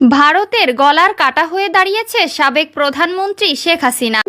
ভারতের গলার কাটা হয়ে দাঁড়িয়েছে সাবেক প্রধানমন্ত্রী শেখ হাসিনা।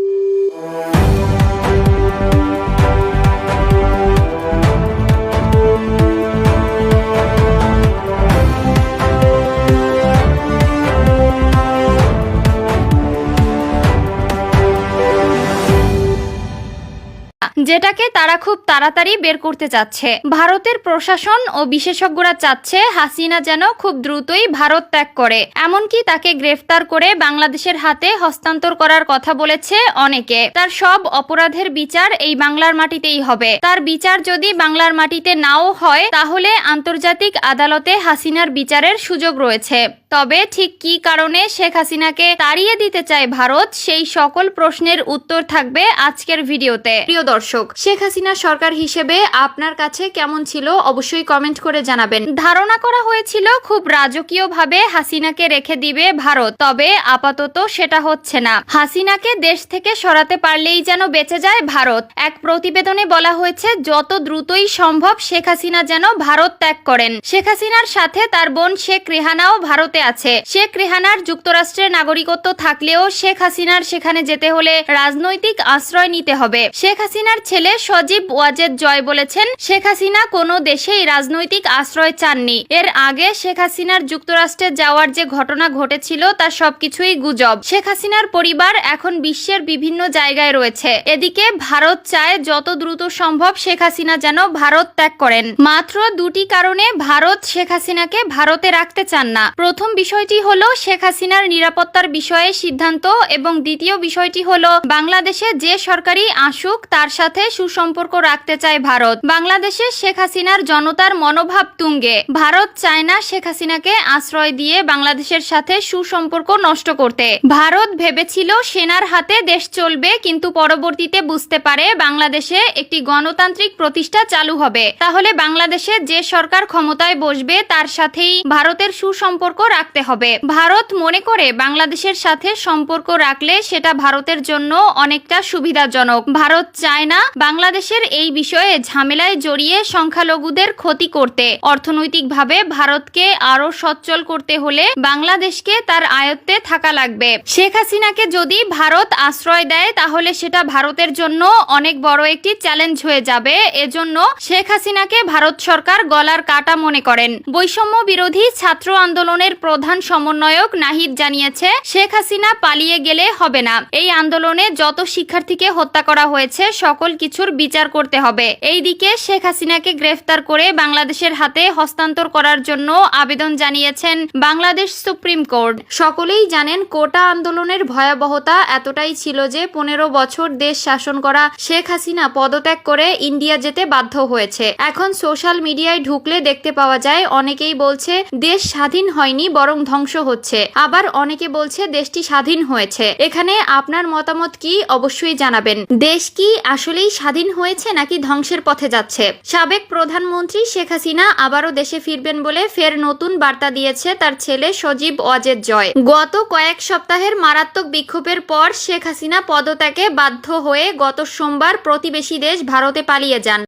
যেটাকে তারা খুব তাড়াতাড়ি বের করতে চাচ্ছে। ভারতের প্রশাসন ও বিশেষজ্ঞরা চাচ্ছে হাসিনা যেন খুব দ্রুতই ভারত ত্যাগ করে, এমনকি তাকে গ্রেফতার করে বাংলাদেশের হাতে হস্তান্তর করার কথা বলেছে অনেকে। তার সব অপরাধের বিচার এই বাংলার মাটিতেই হবে। তার বিচার যদি বাংলার মাটিতে নাও হয়, তাহলে আন্তর্জাতিক আদালতে হাসিনার বিচারের সুযোগ রয়েছে। তবে ঠিক কী কারণে শেখ হাসিনাকে তাড়িয়ে দিতে চায় ভারত, সেই সকল প্রশ্নের উত্তর থাকবে আজকের ভিডিওতে। প্রিয় দর্শক, শেখ হাসিনা সরকার হিসেবে আপনার কাছে কেমন ছিল অবশ্যই কমেন্ট করে জানাবেন। ধারণা করা হয়েছিল খুব রাজকীয়ভাবে হাসিনাকে রেখে দিবে ভারত, তবে আপাতত সেটা হচ্ছে না। হাসিনাকে দেশ থেকে সরাতে পারলেই যেন বেঁচে যায় ভারত। এক প্রতিবেদনে বলা হয়েছে যত দ্রুতই সম্ভব শেখ হাসিনা যেন ভারত ত্যাগ করেন। শেখ হাসিনার সাথে তার বোন শেখ রেহানাও ভারতে আছে। শেখ রেহানার যুক্তরাষ্ট্রের নাগরিকত্ব থাকলেও শেখ হাসিনার সেখানে যেতে হলে রাজনৈতিক আশ্রয় নিতে হবে। শেখ হাসিনার ছেলে সজীব ওয়াজেদ জয় বলেছেন, শেখ হাসিনা কোনো দেশেই রাজনৈতিক আশ্রয় চাননি। এর আগে শেখ হাসিনার যুক্তরাষ্ট্রে যাওয়ার যে ঘটনা ঘটেছিল তা সবকিছুই গুজব। শেখ হাসিনার পরিবার এখন বিশ্বের বিভিন্ন জায়গায় রয়েছে। এদিকে ভারত চায় যত দ্রুত সম্ভব শেখ হাসিনা যেন ভারত ত্যাগ করেন। মাত্র দুটি কারণে ভারত শেখ হাসিনাকে ভারতে রাখতে চান না। প্রথম বিষয়টি হলো শেখ হাসিনার নিরাপত্তার বিষয়ে সিদ্ধান্ত, এবং দ্বিতীয় বিষয়টি হলো বাংলাদেশে যে সরকারি আসুক তার সাথে সুসম্পর্ক রাখতে চায় ভারত। বাংলাদেশে শেখ হাসিনার জনতার মনোভাব তুঙ্গে। ভারত চায় না শেখ হাসিনাকে আশ্রয় দিয়ে বাংলাদেশের সাথে সুসম্পর্ক নষ্ট করতে। ভারত ভেবেছিল সেনার হাতে দেশ চলবে, কিন্তু পরবর্তীতে বুঝতে পারে বাংলাদেশে একটি গণতান্ত্রিক প্রতিষ্ঠা চালু হবে। তাহলে বাংলাদেশে যে সরকার ক্ষমতায় বসবে তার সাথেই ভারতের সুসম্পর্ক রাখতে হবে। ভারত মনে করে বাংলাদেশের সাথে সম্পর্ক রাখলে সেটা ভারতের জন্য অনেকটা সুবিধাজনক। ভারত চায় না বাংলাদেশের এই বিষয়ে ঝামেলায় জড়িয়ে সংখ্যালঘুদের ক্ষতি করতে। অর্থনৈতিকভাবে ভারতকে আরো সচ্ছল করতে হলে বাংলাদেশকে তার আয়ত্তে থাকা লাগবে। শেখ হাসিনাকে যদি ভারত আশ্রয় দেয় তাহলে সেটা ভারতের জন্য অনেক বড় একটি চ্যালেঞ্জ হয়ে যাবে। এজন্য শেখ হাসিনাকে ভারত সরকার গলার কাটা মনে করেন। বৈষম্য বিরোধী ছাত্র আন্দোলনের প্রধান সমন্বয়ক নাহিদ জানিয়েছে, শেখ হাসিনা পালিয়ে গেলে হবে না। এই আন্দোলনে যত শিক্ষার্থীকে হত্যা করা হয়েছে সকল কিছুর বিচার করতে হবে। এইদিকে শেখ হাসিনাকে গ্রেফতার করে বাংলাদেশের হাতে হস্তান্তর করার জন্য আবেদন জানিয়েছেন বাংলাদেশ সুপ্রিম কোর্ট। সকলেই জানেন কোটা আন্দোলনের ভয়াবহতা এতটাই ছিল যে 15 বছর দেশ শাসন করা শেখ হাসিনা পদত্যাগ করে ইন্ডিয়া যেতে বাধ্য হয়েছে। এখন সোশ্যাল মিডিয়ায় ঢুকলে দেখতে পাওয়া যায় অনেকেই বলছে দেশ স্বাধীন হয়নি বরং ধ্বংস হচ্ছে, আবার অনেকে বলছে দেশটি স্বাধীন হয়েছে। এখানে আপনার মতামত কি অবশ্যই জানাবেন। দেশ কি আসলেই স্বাধীন হয়েছে নাকি ধ্বংসের পথে যাচ্ছে? সাবেক প্রধানমন্ত্রী শেখ হাসিনা আবারও দেশে ফিরবেন বলে ফের নতুন বার্তা দিয়েছে তার ছেলে সজীব ওয়াজেদ জয়। গত কয়েক সপ্তাহের মারাত্মক বিক্ষোভের পর শেখ হাসিনা পদত্যাগে বাধ্য হয়ে গত সোমবার প্রতিবেশী দেশ ভারতে পালিয়ে যান।